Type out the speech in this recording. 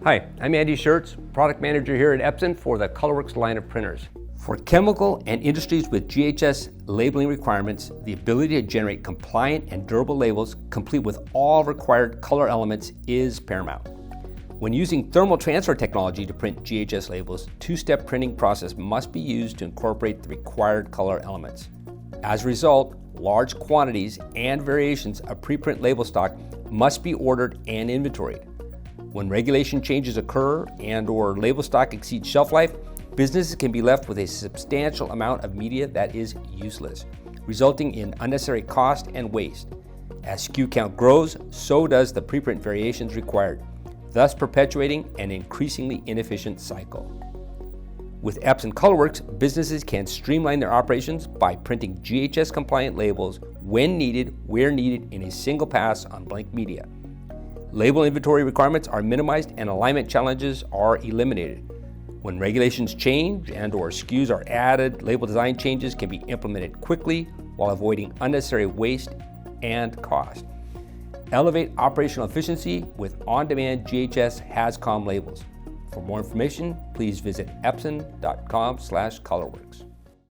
Hi, I'm Andy Schertz, product manager here at Epson for the ColorWorks line of printers. For chemical and industries with GHS labeling requirements, the ability to generate compliant and durable labels complete with all required color elements is paramount. When using thermal transfer technology to print GHS labels, two-step printing process must be used to incorporate the required color elements. As a result, large quantities and variations of preprint label stock must be ordered and inventoried. When regulation changes occur and/or label stock exceeds shelf life, businesses can be left with a substantial amount of media that is useless, resulting in unnecessary cost and waste. As SKU count grows, so does the preprint variations required, thus perpetuating an increasingly inefficient cycle. With Epson ColorWorks, businesses can streamline their operations by printing GHS-compliant labels when needed, where needed, in a single pass on blank media. Label inventory requirements are minimized and alignment challenges are eliminated. When regulations change and/or SKUs are added, label design changes can be implemented quickly while avoiding unnecessary waste and cost. Elevate operational efficiency with on-demand GHS HazCom labels. For more information, please visit epson.com/colorworks.